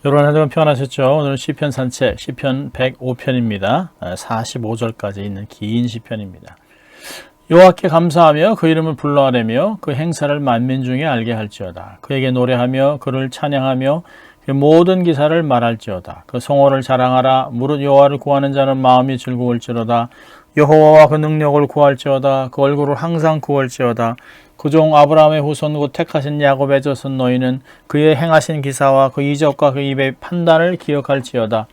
여러분 한주간 평안하셨죠? 오늘은 시편 산책 시편 105편입니다. 45절까지 있는 긴 시편입니다. 여호와께 감사하며 그 이름을 불러하라며 그 행사를 만민 중에 알게 할지어다. 그에게 노래하며 그를 찬양하며 그 모든 기사를 말할지어다. 그 성호를 자랑하라. 무릇 여호와를 구하는 자는 마음이 즐거울지로다. 여호와와 그 능력을 구할지어다. 그 얼굴을 항상 구할지어다. 그 종 아브라함의 후손 곧 택하신 야곱의 자손 너희는 그의 행하신 기사와 그 이적과 그 입의 판단을 기억할지어다.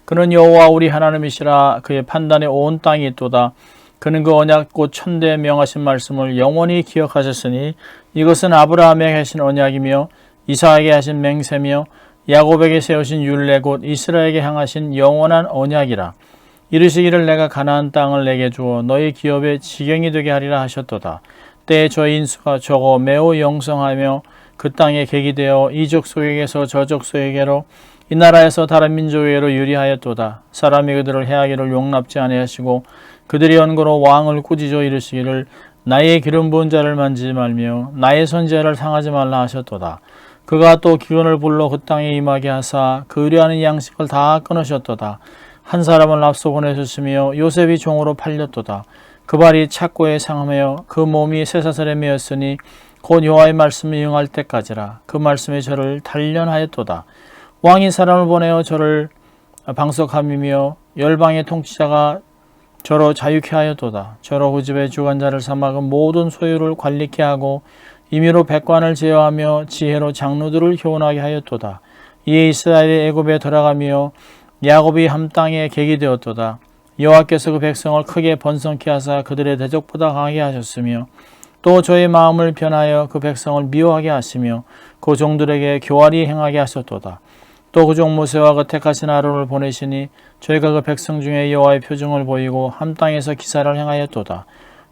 그는 여호와 우리 하나님이시라. 그의 판단에 온 땅이 있도다. 그는 그 언약 곧 천대에 명하신 말씀을 영원히 기억하셨으니 이것은 아브라함에게 하신 언약이며 이삭에게 하신 맹세며 야곱에게 세우신 율례 곧 이스라엘에게 향하신 영원한 언약이라. 이르시기를 내가 가나안 땅을 내게 주어 너희 기업의 지경이 되게 하리라 하셨도다. 때에 저희 인수가 적어 매우 영성하며 그 땅에 객이 되어 이 족속에게서 저 족속에게로 이 나라에서 다른 민족에게로 유리하였도다. 사람이 그들을 해하기를 용납지 아니하시고 그들이 언거로 왕을 꾸짖어 이르시기를 나의 기름 부은 자를 만지지 말며 나의 선지자를 상하지 말라 하셨도다. 그가 또 기근을 불러 그 땅에 임하게 하사 그 의뢰하는 양식을 다 끊으셨도다. 한 사람을 앞서 보내셨으며 요셉이 종으로 팔렸도다. 그 발이 착고에 상하며 그 몸이 쇠사슬에 매였으니 곧 여호와의 말씀이 응할 때까지라. 그 말씀이 저를 단련하였도다. 왕이 사람을 보내어 저를 방석함이며 열방의 통치자가 저로 자유케 하였도다. 저로 그 집의 주관자를 삼아 그 모든 소유를 관리케 하고 임의로 백관을 제어하며 지혜로 장로들을 효원하게 하였도다. 이에 이스라엘이 애굽에 들어가며 야곱이 함 땅에 객이 되었도다. 여호와께서 그 백성을 크게 번성케 하사 그들의 대적보다 강하게 하셨으며 또 저의 마음을 변하여 그 백성을 미워하게 하시며 그 종들에게 교활히 행하게 하셨도다. 또 그 종 모세와 그 택하신 아론을 보내시니 저희가 그 백성 중에 여호와의 표징을 보이고 함 땅에서 기사를 행하였도다.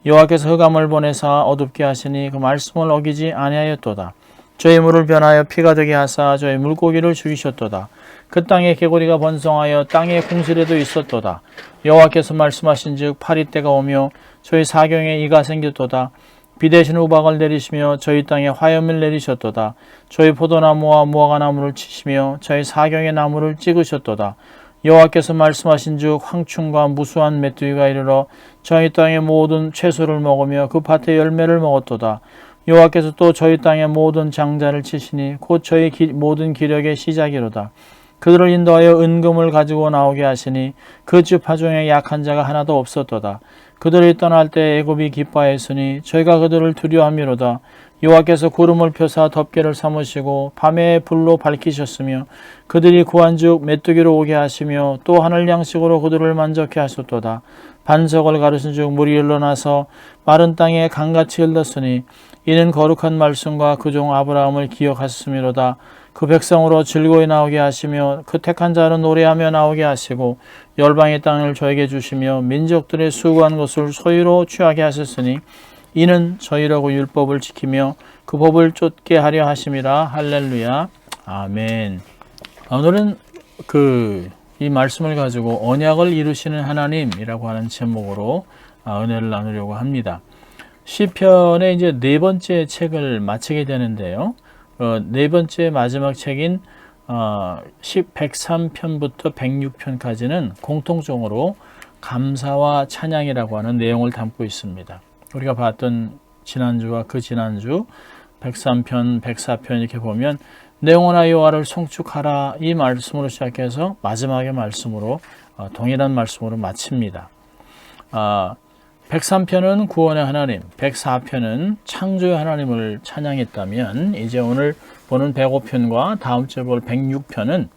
여호와께서 흑암을 보내사 어둡게 하시니 그 말씀을 어기지 아니하였도다. 저희 물을 변하여 피가 되게 하사 저희 물고기를 죽이셨도다. 그 땅에 개구리가 번성하여 땅에 궁실에도 있었도다. 여호와께서 말씀하신즉 파리때가 오며 저희 사경에 이가 생겼도다. 비 대신 우박을 내리시며 저희 땅에 화염을 내리셨도다. 저희 포도나무와 무화과나무를 치시며 저희 사경의 나무를 찍으셨도다. 여호와께서 말씀하신즉 황충과 무수한 메뚜기가 이르러 저희 땅의 모든 채소를 먹으며 그 밭의 열매를 먹었도다. 여호와께서 또 저희 땅의 모든 장자를 치시니 곧 저희 모든 기력의 시작이로다. 그들을 인도하여 은금을 가지고 나오게 하시니 그 지파 중에 약한 자가 하나도 없었도다. 그들이 떠날 때 애굽이 기뻐하였으니 저희가 그들을 두려워함이로다. 여호와께서 구름을 펴사 덮개를 삼으시고 밤에 불로 밝히셨으며 그들이 구한즉 메뚜기로 오게 하시며 또 하늘 양식으로 그들을 만족케 하셨도다. 반석을 가르신즉 물이 흘러나서 마른 땅에 강같이 흘렀으니 이는 거룩한 말씀과 그 종 아브라함을 기억하셨음이로다. 그 백성으로 즐거이 나오게 하시며 그 택한 자는 노래하며 나오게 하시고 열방의 땅을 저에게 주시며 민족들의 수고한 것을 소유로 취하게 하셨으니 이는 저희라고 율법을 지키며 그 법을 쫓게 하려 하심이라. 할렐루야. 아멘. 오늘은 이 말씀을 가지고 언약을 이루시는 하나님이라고 하는 제목으로 은혜를 나누려고 합니다. 시편의 이제 네 번째 책을 마치게 되는데요. 네 번째 마지막 책인 103편부터 106편까지는 공통적으로 감사와 찬양이라고 하는 내용을 담고 있습니다. 우리가 봤던 지난주와 그 지난주 103편, 104편 이렇게 보면 내 영혼아 여호와를 송축하라 이 말씀으로 시작해서 마지막의 말씀으로 동일한 말씀으로 마칩니다. 103편은 구원의 하나님, 104편은 창조의 하나님을 찬양했다면 이제 오늘 보는 105편과 다음 주에 볼 106편은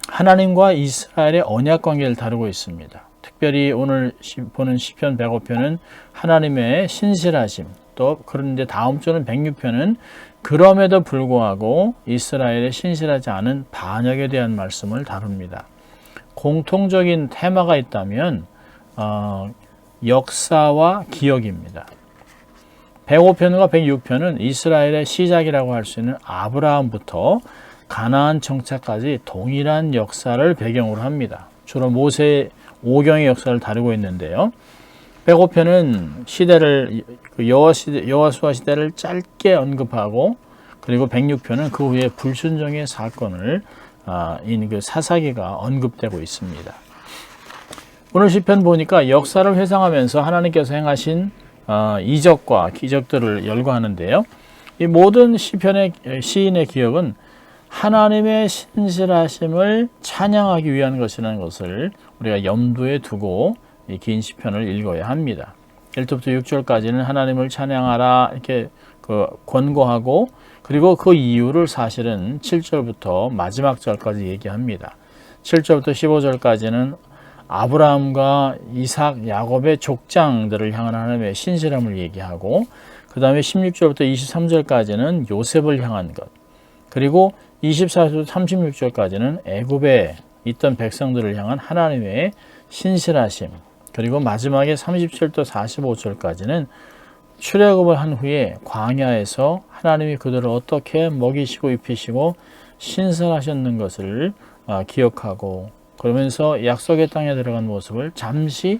하나님과 이스라엘의 언약 관계를 다루고 있습니다. 특별히 오늘 보는 시편 105편은 하나님의 신실하심, 또 그런데 다음 주는 106편은 그럼에도 불구하고 이스라엘의 신실하지 않은 반역에 대한 말씀을 다룹니다. 공통적인 테마가 있다면 역사와 기억입니다. 105편과 106편은 이스라엘의 시작이라고 할 수 있는 아브라함부터 가나안 정착까지 동일한 역사를 배경으로 합니다. 주로 모세 오경의 역사를 다루고 있는데요. 105편은 시대를 여호수아 시대를 짧게 언급하고 그리고 106편은 그 후에 불순종의 사건을 인 그 사사기가 언급되고 있습니다. 오늘 시편 보니까 역사를 회상하면서 하나님께서 행하신 이적과 기적들을 열거하는데요. 이 모든 시인의 기억은 하나님의 신실하심을 찬양하기 위한 것이라는 것을 우리가 염두에 두고 이 긴 시편을 읽어야 합니다. 1절부터 6절까지는 하나님을 찬양하라 이렇게 권고하고, 그리고 그 이유를 사실은 7절부터 마지막 절까지 얘기합니다. 7절부터 15절까지는 아브라함과 이삭, 야곱의 족장들을 향한 하나님의 신실함을 얘기하고, 그 다음에 16절부터 23절까지는 요셉을 향한 것, 그리고 24절부터 36절까지는 애굽에 있던 백성들을 향한 하나님의 신실하심, 그리고 마지막에 37절부터 45절까지는 출애굽을 한 후에 광야에서 하나님이 그들을 어떻게 먹이시고 입히시고 신선하셨는 것을 기억하고, 그러면서 약속의 땅에 들어간 모습을 잠시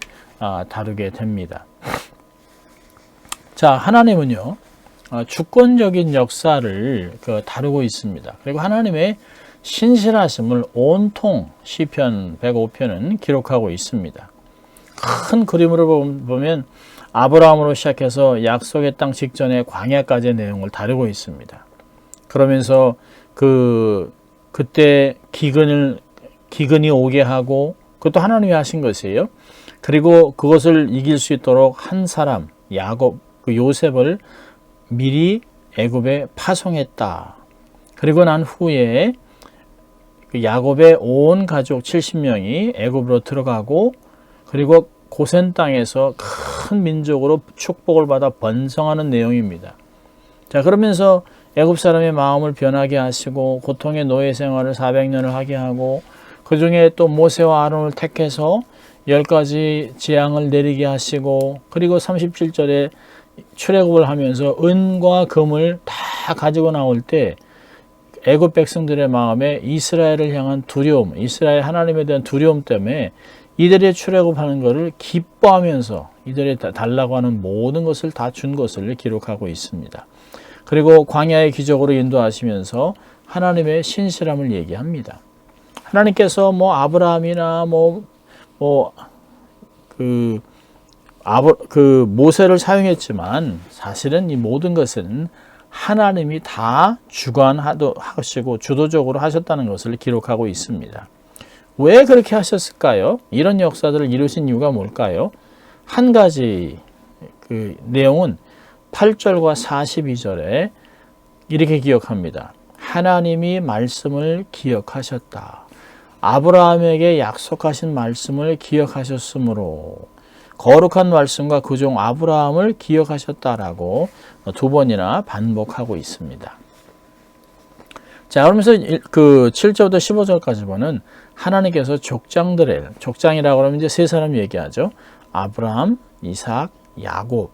다루게 됩니다. 자, 하나님은요 주권적인 역사를 다루고 있습니다. 그리고 하나님의 신실하심을 온통 시편 105편은 기록하고 있습니다. 큰 그림으로 보면 아브라함으로 시작해서 약속의 땅 직전의 광야까지의 내용을 다루고 있습니다. 그러면서 그때 기근이 오게 하고, 그것도 하나님이 하신 것이에요. 그리고 그것을 이길 수 있도록 한 사람, 야곱, 요셉을 미리 애굽에 파송했다. 그리고 난 후에 야곱의 온 가족 70명이 애굽으로 들어가고, 그리고 고센 땅에서 큰 민족으로 축복을 받아 번성하는 내용입니다. 자, 그러면서 애굽 사람의 마음을 변하게 하시고 고통의 노예 생활을 400년을 하게 하고, 그 중에 또 모세와 아론을 택해서 10가지 재앙을 내리게 하시고, 그리고 37절에 출애굽을 하면서 은과 금을 다 가지고 나올 때 애굽 백성들의 마음에 이스라엘을 향한 두려움, 이스라엘 하나님에 대한 두려움 때문에 이들의 출애굽하는 것을 기뻐하면서 이들이 달라고 하는 모든 것을 다 준 것을 기록하고 있습니다. 그리고 광야의 기적으로 인도하시면서 하나님의 신실함을 얘기합니다. 하나님께서 아브라함이나 모세를 사용했지만 사실은 이 모든 것은 하나님이 다 주관하시고 주도적으로 하셨다는 것을 기록하고 있습니다. 왜 그렇게 하셨을까요? 이런 역사들을 이루신 이유가 뭘까요? 한 가지 내용은 8절과 42절에 이렇게 기억합니다. 하나님이 말씀을 기억하셨다. 아브라함에게 약속하신 말씀을 기억하셨으므로 거룩한 말씀과 그 종 아브라함을 기억하셨다라고 2번이나 반복하고 있습니다. 자, 그러면서 7절부터 15절까지 보는 하나님께서 족장이라고 하면 이제 세 사람 얘기하죠. 아브라함, 이삭, 야곱.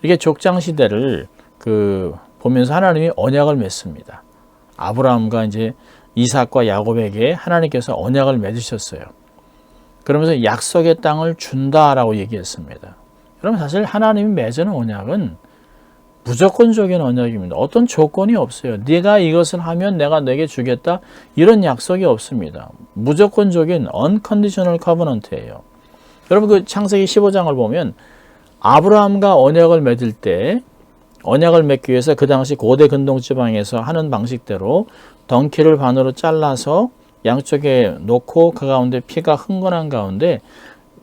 이렇게 족장 시대를 보면서 하나님이 언약을 맺습니다. 아브라함과 이제 이삭과 야곱에게 하나님께서 언약을 맺으셨어요. 그러면서 약속의 땅을 준다라고 얘기했습니다. 여러분, 사실 하나님이 맺은 언약은 무조건적인 언약입니다. 어떤 조건이 없어요. 네가 이것을 하면 내가 내게 주겠다, 이런 약속이 없습니다. 무조건적인 unconditional covenant예요. 여러분, 창세기 15장을 보면 아브라함과 언약을 맺을 때, 언약을 맺기 위해서 그 당시 고대 근동지방에서 하는 방식대로 덩키를 반으로 잘라서 양쪽에 놓고 그 가운데 피가 흥건한 가운데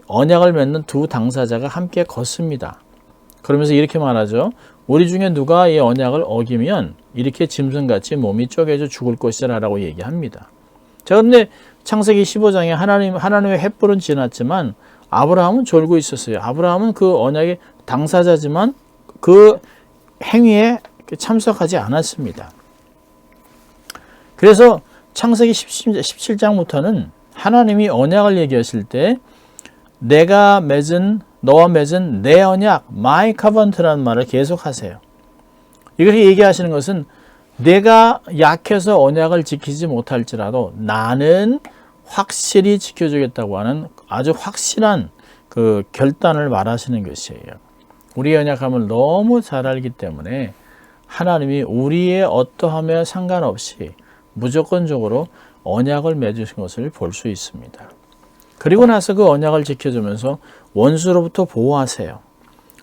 언약을 맺는 두 당사자가 함께 걷습니다. 그러면서 이렇게 말하죠. 우리 중에 누가 이 언약을 어기면 이렇게 짐승같이 몸이 쪼개져 죽을 것이라 라고 얘기합니다. 자, 그런데 창세기 15장에 하나님의 횃불은 지났지만 아브라함은 졸고 있었어요. 아브라함은 그 언약의 당사자지만 그 행위에 참석하지 않았습니다. 그래서 창세기 17장부터는 하나님이 언약을 얘기하실 때 너와 맺은 내 언약, my covenant라는 말을 계속 하세요. 이렇게 얘기하시는 것은 내가 약해서 언약을 지키지 못할지라도 나는 확실히 지켜주겠다고 하는 아주 확실한 결단을 말하시는 것이에요. 우리의 연약함을 너무 잘 알기 때문에 하나님이 우리의 어떠함에 상관없이 무조건적으로 언약을 맺으신 것을 볼 수 있습니다. 그리고 나서 그 언약을 지켜주면서 원수로부터 보호하세요.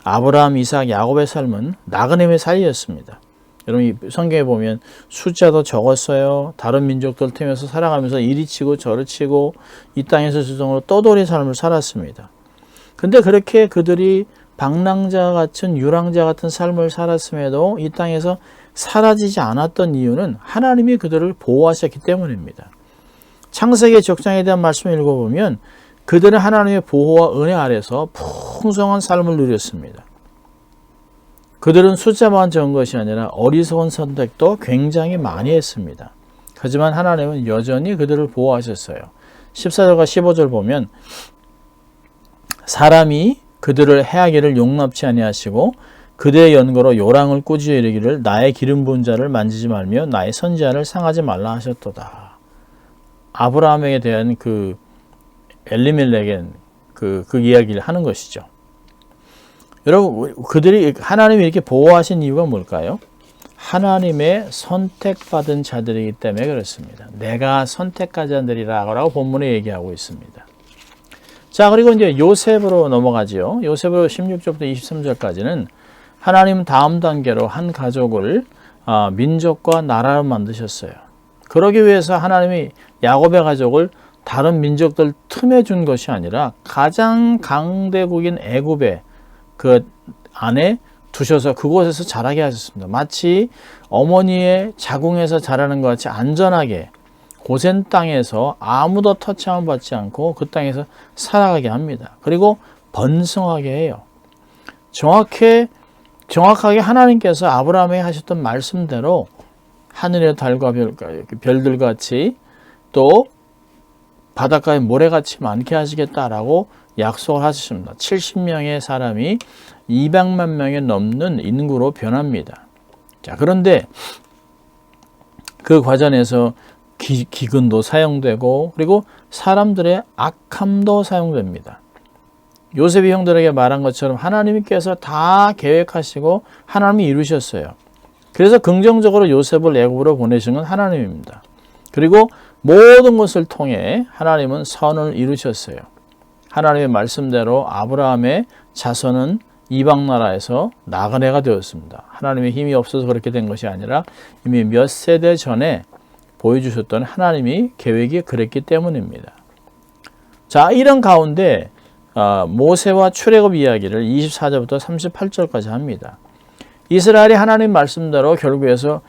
아브라함, 이삭, 야곱의 삶은 나그네의 삶이었습니다. 여러분 성경에 보면 숫자도 적었어요. 다른 민족들 틈에서 살아가면서 이리 치고 저리 치고 이 땅에서 주정으로 떠돌이 삶을 살았습니다. 근데 그렇게 그들이 방랑자 같은 유랑자 같은 삶을 살았음에도 이 땅에서 사라지지 않았던 이유는 하나님이 그들을 보호하셨기 때문입니다. 창세기 적장에 대한 말씀을 읽어보면 그들은 하나님의 보호와 은혜 아래서 풍성한 삶을 누렸습니다. 그들은 숫자만 적은 것이 아니라 어리석은 선택도 굉장히 많이 했습니다. 하지만 하나님은 여전히 그들을 보호하셨어요. 14절과 15절 보면 사람이 그들을 해하기를 용납치 아니하시고 그들의 연고로 요랑을 꾸짖어 이르기를 나의 기름 부은 자를 만지지 말며 나의 선지자를 상하지 말라 하셨도다. 아브라함에게 대한 그 엘리멜렉의 그 이야기를 하는 것이죠. 여러분 그들이 하나님이 이렇게 보호하신 이유가 뭘까요? 하나님의 선택받은 자들이기 때문에 그렇습니다. 내가 선택한 자들이라고 본문에 얘기하고 있습니다. 자, 그리고 이제 요셉으로 넘어가지요. 요셉으로 16절부터 23절까지는 하나님은 다음 단계로 한 가족을 민족과 나라로 만드셨어요. 그러기 위해서 하나님이 야곱의 가족을 다른 민족들 틈에 준 것이 아니라 가장 강대국인 애굽의 그 안에 두셔서 그곳에서 자라게 하셨습니다. 마치 어머니의 자궁에서 자라는 것 같이 안전하게 고센 땅에서 아무도 터치함을 받지 않고 그 땅에서 살아가게 합니다. 그리고 번성하게 해요. 정확하게 하나님께서 아브라함에게 하셨던 말씀대로 하늘의 달과 별들같이 또 바닷가에 모래같이 많게 하시겠다라고 약속을 하셨습니다. 70명의 사람이 200만 명에 넘는 인구로 변합니다. 자, 그런데 그 과정에서 기근도 사용되고 그리고 사람들의 악함도 사용됩니다. 요셉이 형들에게 말한 것처럼 하나님께서 다 계획하시고 하나님이 이루셨어요. 그래서 긍정적으로 요셉을 애굽으로 보내신 건 하나님입니다. 그리고 모든 것을 통해 하나님은 선을 이루셨어요. 하나님의 말씀대로 아브라함의 자손은 이방 나라에서 나그네가 되었습니다. 하나님의 힘이 없어서 그렇게 된 것이 아니라 이미 몇 세대 전에 보여주셨던 하나님이 계획이 그랬기 때문입니다. 자, 이런 가운데 모세와 출애굽 이야기를 24절부터 38절까지 합니다. 이스라엘이 하나님 말씀대로 결국에서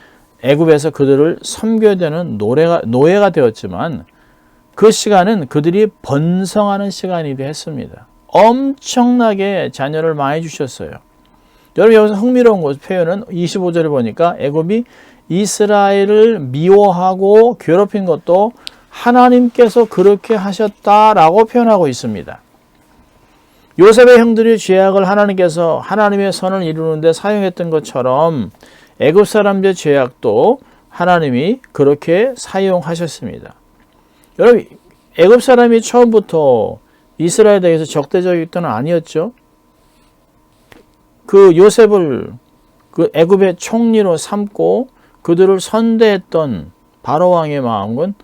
애굽에서 그들을 섬겨야 되는 노예가 되었지만 그 시간은 그들이 번성하는 시간이기도 했습니다. 엄청나게 자녀를 많이 주셨어요. 여러분 여기서 흥미로운 표현은 25절에 보니까 애굽이 이스라엘을 미워하고 괴롭힌 것도 하나님께서 그렇게 하셨다라고 표현하고 있습니다. 요셉의 형들이 죄악을 하나님께서 하나님의 선을 이루는데 사용했던 것처럼 애굽 사람들의 죄악도 하나님이 그렇게 사용하셨습니다. 여러분 애굽 사람이 처음부터 이스라엘에 대해서 적대적인 건 아니었죠. 그 요셉을 그 애굽의 총리로 삼고 그들을 선대했던 바로 왕의 마음은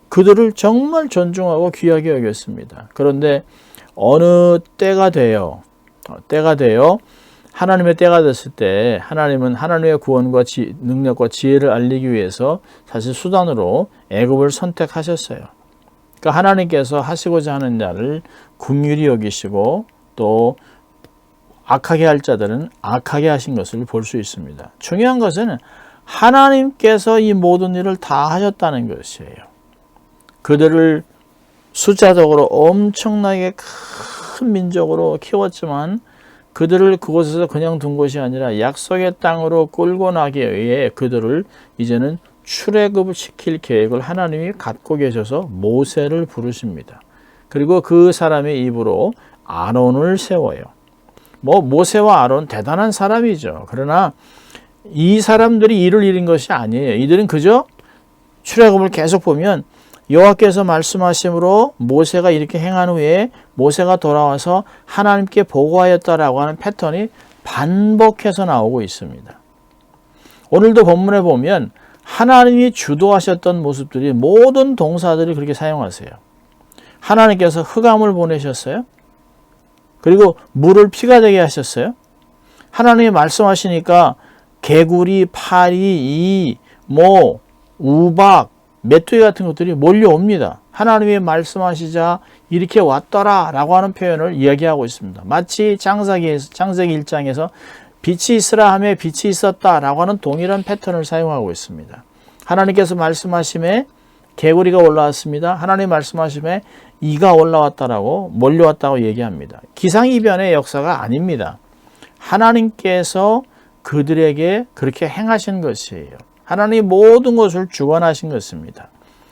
그들을 정말 존중하고 귀하게 여겼습니다. 그런데 어느 때가 되어 하나님의 때가 됐을 때 하나님은 하나님의 구원과 능력과 지혜를 알리기 위해서 사실 수단으로 애굽을 선택하셨어요. 그러니까 하나님께서 하시고자 하는 자를 긍휼히 여기시고 또 악하게 할 자들은 악하게 하신 것을 볼 수 있습니다. 중요한 것은 하나님께서 이 모든 일을 다 하셨다는 것이에요. 그들을 숫자적으로 엄청나게 큰 민족으로 키웠지만 그들을 그곳에서 그냥 둔 것이 아니라 약속의 땅으로 끌고 나기 위해 그들을 이제는 출애굽을 시킬 계획을 하나님이 갖고 계셔서 모세를 부르십니다. 그리고 그 사람의 입으로 아론을 세워요. 모세와 아론 대단한 사람이죠. 그러나 이 사람들이 일을 이룬 것이 아니에요. 이들은 그저 출애굽을 계속 보면 여호와께서 말씀하심으로 모세가 이렇게 행한 후에 모세가 돌아와서 하나님께 보고하였다라고 하는 패턴이 반복해서 나오고 있습니다. 오늘도 본문에 보면 하나님이 주도하셨던 모습들이 모든 동사들이 그렇게 사용하세요. 하나님께서 흑암을 보내셨어요. 그리고 물을 피가 되게 하셨어요. 하나님이 말씀하시니까 개구리, 파리, 우박, 메뚜기 같은 것들이 몰려옵니다. 하나님이 말씀하시자 이렇게 왔더라 라고 하는 표현을 이야기하고 있습니다. 마치 창세기 1장에서 빛이 있으라 하며 빛이 있었다 라고 하는 동일한 패턴을 사용하고 있습니다. 하나님께서 말씀하심에 개구리가 올라왔습니다. 하나님 말씀하심에 이가 올라왔다라고 몰려왔다고 얘기합니다. 기상이변의 역사가 아닙니다. 하나님께서 그들에게 그렇게 행하신 것이에요. 하나님이 모든 것을 주관하신 것입니다.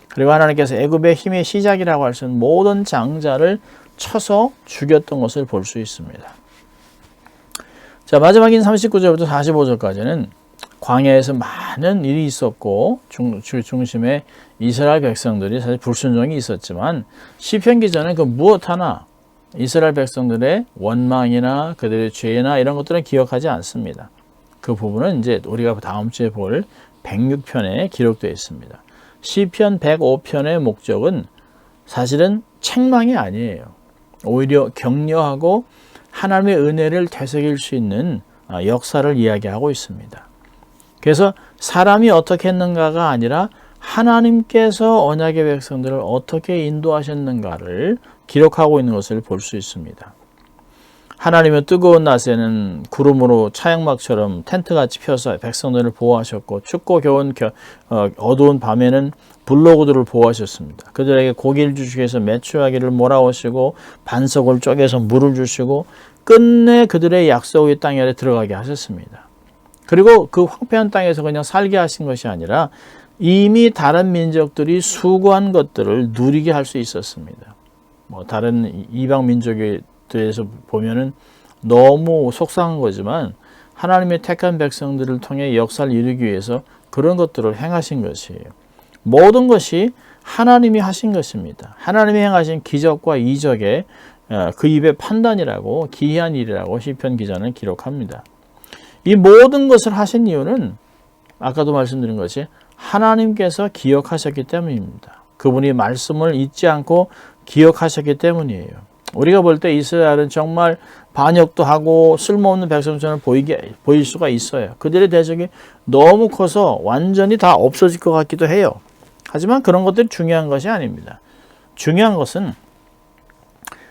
그리고 하나님께서 애굽의 힘의 시작이라고 할 수 있는 모든 장자를 쳐서 죽였던 것을 볼 수 있습니다. 자, 마지막인 39절부터 45절까지는 광야에서 많은 일이 있었고 중심에 이스라엘 백성들이 사실 불순종이 있었지만 시편 기자는 그 무엇 하나 이스라엘 백성들의 원망이나 그들의 죄나 이런 것들은 기억하지 않습니다. 그 부분은 이제 우리가 다음 주에 볼 106편에 기록되어 있습니다. 시편 105편의 목적은 사실은 책망이 아니에요. 오히려 격려하고 하나님의 은혜를 되새길 수 있는 역사를 이야기하고 있습니다. 그래서 사람이 어떻게 했는가가 아니라 하나님께서 언약의 백성들을 어떻게 인도하셨는가를 기록하고 있는 것을 볼 수 있습니다. 하나님은 뜨거운 낮에는 구름으로 차양막처럼 텐트같이 펴서 백성들을 보호하셨고 춥고 겨운 어두운 밤에는 불로구들을 보호하셨습니다. 그들에게 고기를 주시기 위해서 메추라기를 몰아오시고 반석을 쪼개서 물을 주시고 끝내 그들의 약속의 땅에 들어가게 하셨습니다. 그리고 그 황폐한 땅에서 그냥 살게 하신 것이 아니라 이미 다른 민족들이 수고한 것들을 누리게 할 수 있었습니다. 다른 이방 민족에 대해서 보면은 너무 속상한 거지만 하나님의 택한 백성들을 통해 역사를 이루기 위해서 그런 것들을 행하신 것이에요. 모든 것이 하나님이 하신 것입니다. 하나님이 행하신 기적과 이적의 그 입의 판단이라고 기이한 일이라고 시편 기자는 기록합니다. 이 모든 것을 하신 이유는 아까도 말씀드린 것이 하나님께서 기억하셨기 때문입니다. 그분이 말씀을 잊지 않고 기억하셨기 때문이에요. 우리가 볼 때 이스라엘은 정말 반역도 하고 쓸모없는 백성처럼 보일 수가 있어요. 그들의 대적이 너무 커서 완전히 다 없어질 것 같기도 해요. 하지만 그런 것들이 중요한 것이 아닙니다. 중요한 것은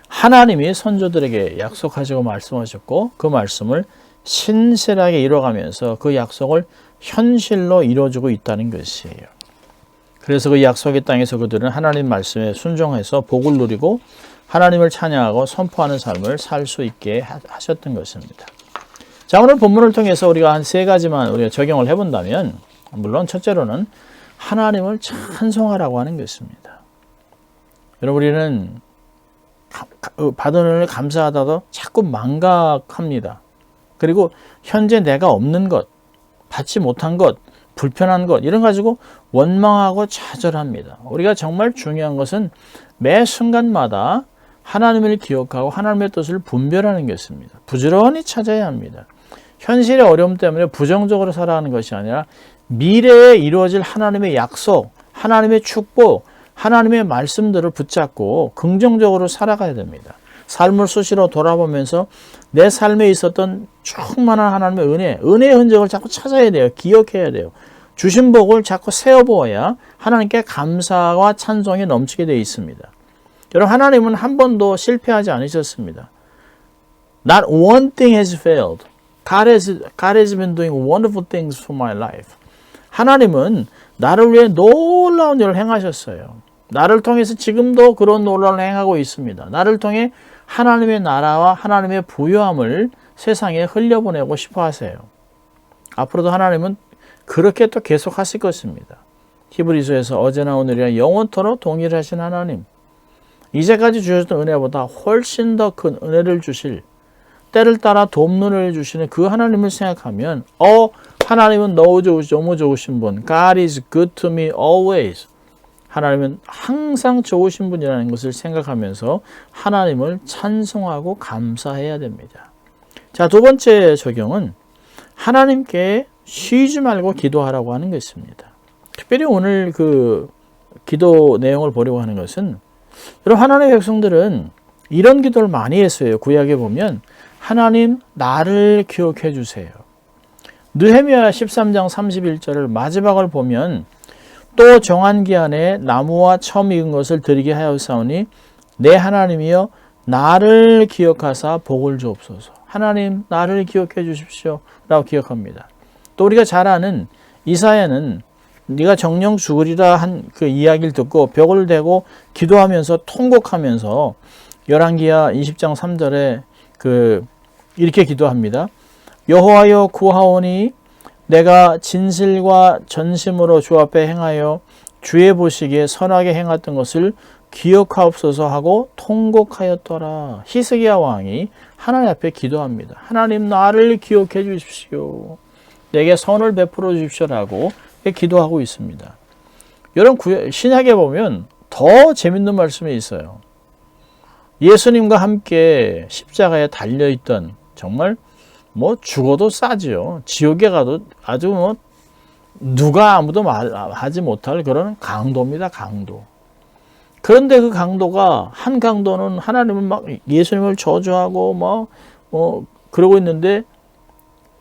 하나님이 선조들에게 약속하시고 말씀하셨고 그 말씀을 신실하게 이뤄가면서 그 약속을 현실로 이루어주고 있다는 것이에요. 그래서 그 약속의 땅에서 그들은 하나님 말씀에 순종해서 복을 누리고 하나님을 찬양하고 선포하는 삶을 살 수 있게 하셨던 것입니다. 자, 오늘 본문을 통해서 우리가 한 세 가지만 우리가 적용을 해본다면 물론 첫째로는 하나님을 찬송하라고 하는 것입니다. 여러분 우리는 받은 은혜를 감사하다도 자꾸 망각합니다. 그리고 현재 내가 없는 것, 받지 못한 것, 불편한 것 이런 가지고 원망하고 좌절합니다. 우리가 정말 중요한 것은 매 순간마다 하나님을 기억하고 하나님의 뜻을 분별하는 것입니다. 부지런히 찾아야 합니다. 현실의 어려움 때문에 부정적으로 살아가는 것이 아니라 미래에 이루어질 하나님의 약속, 하나님의 축복, 하나님의 말씀들을 붙잡고 긍정적으로 살아가야 됩니다. 삶을 수시로 돌아보면서 내 삶에 있었던 충만한 하나님의 은혜의 흔적을 자꾸 찾아야 돼요. 기억해야 돼요. 주신 복을 자꾸 세어보아야 하나님께 감사와 찬송이 넘치게 되어 있습니다. 여러분 하나님은 한 번도 실패하지 않으셨습니다. Not one thing has failed. God has been doing wonderful things for my life. 하나님은 나를 위해 놀라운 일을 행하셨어요. 나를 통해서 지금도 그런 놀라운 일을 행하고 있습니다. 나를 통해 하나님의 나라와 하나님의 부요함을 세상에 흘려보내고 싶어 하세요. 앞으로도 하나님은 그렇게 또 계속 하실 것입니다. 히브리서에서 어제나 오늘이나 영원토록 동일하신 하나님, 이제까지 주셨던 은혜보다 훨씬 더 큰 은혜를 주실, 때를 따라 돕는 은혜를 주시는 그 하나님을 생각하면 하나님은 너무 좋으신 분, God is good to me always. 하나님은 항상 좋으신 분이라는 것을 생각하면서 하나님을 찬송하고 감사해야 됩니다. 자, 두 번째 적용은 하나님께 쉬지 말고 기도하라고 하는 것입니다. 특별히 오늘 그 기도 내용을 보려고 하는 것은, 여러분, 하나님의 백성들은 이런 기도를 많이 했어요. 구약에 보면 하나님 나를 기억해 주세요. 느헤미야 13장 31절을 마지막을 보면 또 정한 기한에 나무와 첨 익은 것을 드리게 하였사오니 내 하나님이여 나를 기억하사 복을 주옵소서. 하나님 나를 기억해 주십시오 라고 기억합니다. 또 우리가 잘 아는 이사야는 네가 정령 죽으리라 한 그 이야기를 듣고 벽을 대고 기도하면서 통곡하면서 열왕기하 20장 3절에 이렇게 기도합니다. 여호와여 구하오니 내가 진실과 전심으로 주 앞에 행하여 주의 보시기에 선하게 행했던 것을 기억하옵소서 하고 통곡하였더라. 히스기야 왕이 하나님 앞에 기도합니다. 하나님 나를 기억해 주십시오. 내게 선을 베풀어 주십시오라고 기도하고 있습니다. 여러분, 신약에 보면 더 재밌는 말씀이 있어요. 예수님과 함께 십자가에 달려있던, 정말 죽어도 싸지요. 지옥에 가도 아주 누가 아무도 말하지 못할 그런 강도입니다. 강도. 그런데 그 강도가, 한 강도는 하나님을 예수님을 저주하고 그러고 있는데,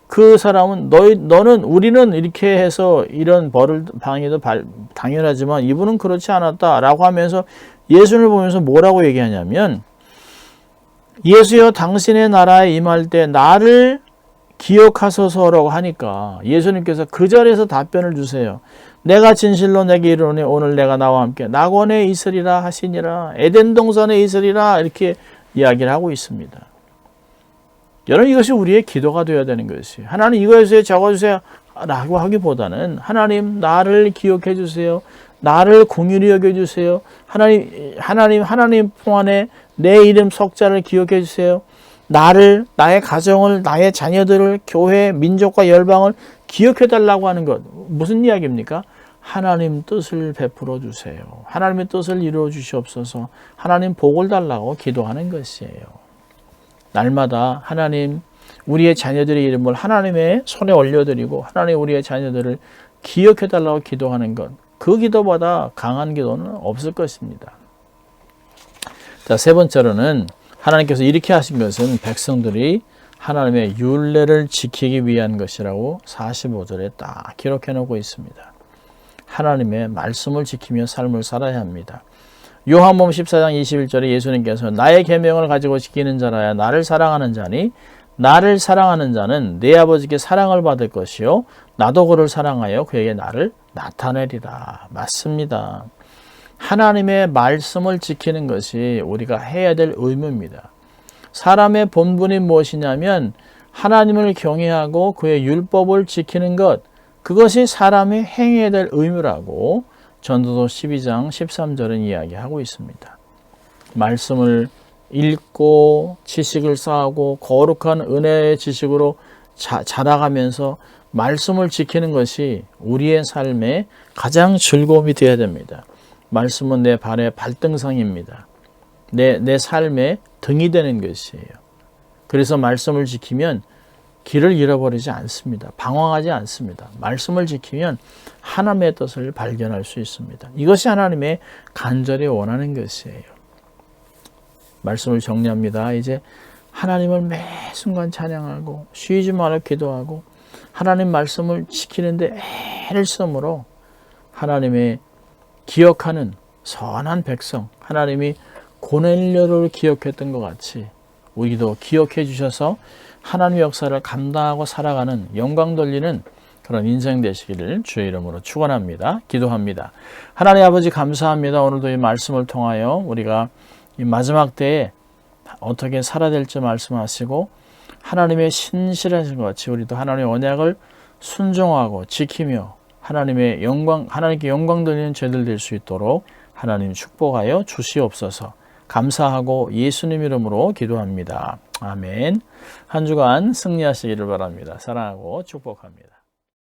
그 사람은 우리는 이렇게 해서 이런 벌을 당해도 당연하지만 이분은 그렇지 않았다라고 하면서 예수님을 보면서 뭐라고 얘기하냐면, 예수여 당신의 나라에 임할 때 나를 기억하소서라고 하니까 예수님께서 그 자리에서 답변을 주세요. 내가 진실로 내게 이르노니 오늘 내가 나와 함께 낙원에 있으리라 하시니라. 에덴 동산에 있으리라. 이렇게 이야기를 하고 있습니다. 여러분, 이것이 우리의 기도가 되어야 되는 것이에요. 하나님 이거 해주세요, 저거 해주세요 라고 하기보다는 하나님 나를 기억해 주세요. 나를 공유히 여겨주세요. 하나님 품 안에 내 이름 석자를 기억해 주세요. 나의 가정을, 나의 자녀들을, 교회, 민족과 열방을 기억해 달라고 하는 것. 무슨 이야기입니까? 하나님 뜻을 베풀어 주세요. 하나님의 뜻을 이루어 주시옵소서. 하나님 복을 달라고 기도하는 것이에요. 날마다 하나님, 우리의 자녀들의 이름을 하나님의 손에 올려드리고 하나님 우리의 자녀들을 기억해 달라고 기도하는 것. 그 기도보다 강한 기도는 없을 것입니다. 자, 세 번째로는 하나님께서 이렇게 하신 것은 백성들이 하나님의 율례를 지키기 위한 것이라고 45절에 딱 기록해 놓고 있습니다. 하나님의 말씀을 지키며 삶을 살아야 합니다. 요한복음 14장 21절에 예수님께서 나의 계명을 가지고 지키는 자라야 나를 사랑하는 자니 나를 사랑하는 자는 내 아버지께 사랑을 받을 것이요 나도 그를 사랑하여 그에게 나를 나타내리라. 맞습니다. 하나님의 말씀을 지키는 것이 우리가 해야 될 의무입니다. 사람의 본분이 무엇이냐면 하나님을 경외하고 그의 율법을 지키는 것, 그것이 사람이 행해야 될 의무라고 전도서 12장 13절은 이야기하고 있습니다. 말씀을 읽고 지식을 쌓고 거룩한 은혜의 지식으로 자라가면서 말씀을 지키는 것이 우리의 삶의 가장 즐거움이 되어야 됩니다. 말씀은 내 발의 발등상입니다. 내 삶의 등이 되는 것이에요. 그래서 말씀을 지키면 길을 잃어버리지 않습니다. 방황하지 않습니다. 말씀을 지키면 하나님의 뜻을 발견할 수 있습니다. 이것이 하나님의 간절히 원하는 것이에요. 말씀을 정리합니다. 이제 하나님을 매 순간 찬양하고 쉬지 말고 기도하고 하나님 말씀을 지키는데 애를 쓰므로 하나님의 기억하는 선한 백성, 하나님이 고넬료를 기억했던 것 같이 우리도 기억해 주셔서 하나님의 역사를 감당하고 살아가는 영광 돌리는 그런 인생 되시기를 주의 이름으로 축원합니다. 기도합니다. 하나님 아버지 감사합니다. 오늘도 이 말씀을 통하여 우리가 이 마지막 때에 어떻게 살아야 될지 말씀하시고 하나님의 신실하신 것 같이 우리도 하나님의 언약을 순종하고 지키며 하나님께 영광 돌리는 죄들 될 수 있도록 하나님 축복하여 주시옵소서. 감사하고 예수님 이름으로 기도합니다. 아멘. 한 주간 승리하시기를 바랍니다. 사랑하고 축복합니다.